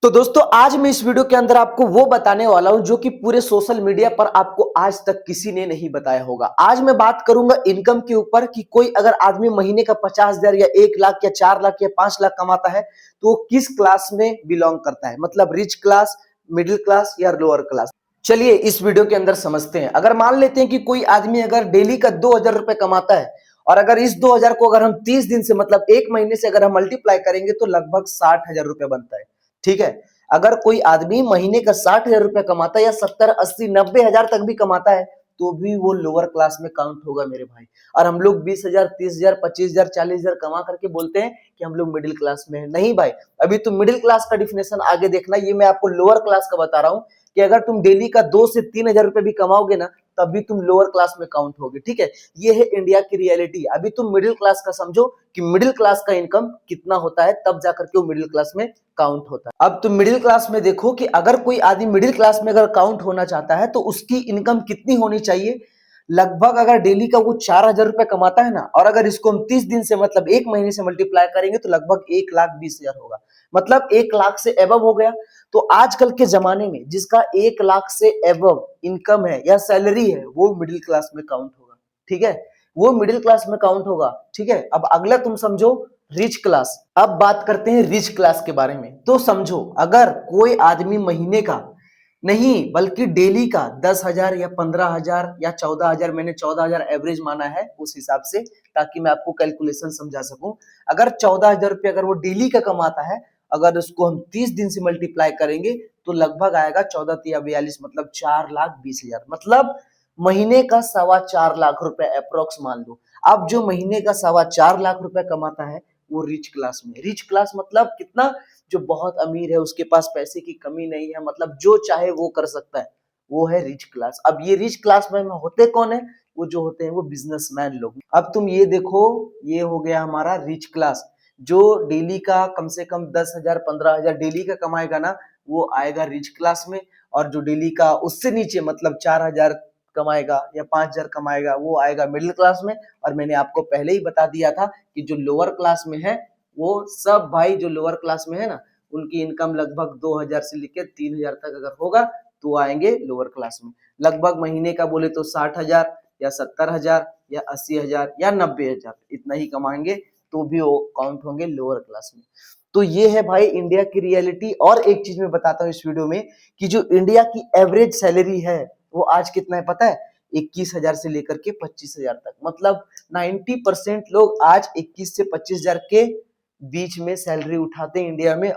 तो दोस्तों आज मैं इस वीडियो के अंदर आपको वो बताने वाला हूं जो कि पूरे सोशल मीडिया पर आपको आज तक किसी ने नहीं बताया होगा। आज मैं बात करूंगा इनकम के ऊपर कि कोई अगर आदमी महीने का 50,000 या 1 लाख या 4 लाख या 5 लाख कमाता है तो वो किस क्लास में बिलोंग करता है, मतलब रिच क्लास, मिडिल क्लास या लोअर क्लास। चलिए इस वीडियो के अंदर समझते हैं। अगर मान लेते हैं कि कोई आदमी अगर डेली का 2,000 रुपए कमाता है और अगर इस 2,000 को अगर हम 30 दिन से मतलब एक महीने से अगर हम मल्टीप्लाई करेंगे तो लगभग 60,000 रुपए बनता है। ठीक है। अगर कोई आदमी महीने का 60,000 रुपए कमाता है या 70, 80, 90 हजार तक भी कमाता है तो भी वो लोअर क्लास में काउंट होगा मेरे भाई। और हम लोग 20,000, 30,000, 25,000, 40,000 कमा करके बोलते हैं कि हम लोग मिडिल क्लास में है। नहीं भाई, अभी तुम मिडिल क्लास का डिफिनेशन आगे देखना। ये मैं आपको लोअर क्लास का बता रहा हूं कि अगर तुम डेली का 2 से 3 हजार रुपए भी कमाओगे ना तब भी तुम लोअर क्लास में काउंट होगे। ठीक है। ये है इंडिया की रियलिटी। अभी तुम मिडिल क्लास का समझो कि मिडिल क्लास का इनकम कितना होता है, तब जाकर के वो मिडिल क्लास में काउंट होता है। अब तुम मिडिल क्लास में देखो कि अगर कोई आदमी मिडिल क्लास में अगर काउंट होना चाहता है तो उसकी इनकम कितनी होनी चाहिए। लगभग अगर डेली का वो 4,000 रुपए कमाता है ना, और अगर इसको हम 30 दिन से मतलब एक महीने से मल्टीप्लाई करेंगे तो लगभग 1,20,000 होगा, मतलब 1 लाख से एबव हो गया। तो आजकल के जमाने में जिसका 1 लाख से एबव इनकम है या सैलरी है वो मिडिल क्लास में काउंट होगा। ठीक है, वो मिडिल क्लास में काउंट होगा। ठीक है। अब अगला तुम समझो रिच क्लास। अब बात करते हैं रिच क्लास के बारे में। तो समझो अगर कोई आदमी महीने का नहीं बल्कि डेली का 10,000 या 15,000 या 14,000, मैंने 14,000 एवरेज माना है उस हिसाब से ताकि मैं आपको कैलकुलेशन समझा सकूं। अगर 14,000 रुपये अगर वो डेली का कमाता है, अगर उसको हम 30 दिन से मल्टीप्लाई करेंगे तो लगभग आएगा 14 या 42, मतलब 4,20,000, मतलब महीने का 4.25 लाख रुपए अप्रोक्स मान लो। अब जो महीने का 4.25 लाख रुपए कमाता है वो रिच क्लास में। रिच क्लास मतलब कितना, जो बहुत अमीर है, उसके पास पैसे की कमी नहीं है, मतलब जो चाहे वो कर सकता है, वो है रिच क्लास। अब ये रिच क्लास में होते कौन है, वो जो होते हैं वो बिजनेसमैन लोग। अब तुम ये देखो, ये हो गया हमारा रिच क्लास। जो डेली का कम से कम 10,000, 15,000 डेली का कमाएगा ना वो आएगा रिच क्लास में। और जो डेली का उससे नीचे मतलब 4,000 कमाएगा या 5,000 कमाएगा वो आएगा मिडिल क्लास में। और मैंने आपको पहले ही बता दिया था कि जो लोअर क्लास में है वो सब भाई, जो लोअर क्लास में है ना, उनकी इनकम लगभग 2,000 से लेकर 3,000 तक अगर होगा तो आएंगे लोअर क्लास में। लगभग महीने का बोले तो 60,000 या 70,000 या 80,000 या 90,000 इतना ही कमाएंगे तो भी वो काउंट होंगे लोअर क्लास में। तो ये है भाई इंडिया की रियलिटी। और एक चीज मैं बताता हूँ इस वीडियो में कि जो इंडिया की एवरेज सैलरी है वो आज कितना है पता है, 21,000 से लेकर के 25,000 तक, मतलब 90% लोग आज 21 से 25,000 के बीच में सैलरी उठाते हैं इंडिया में।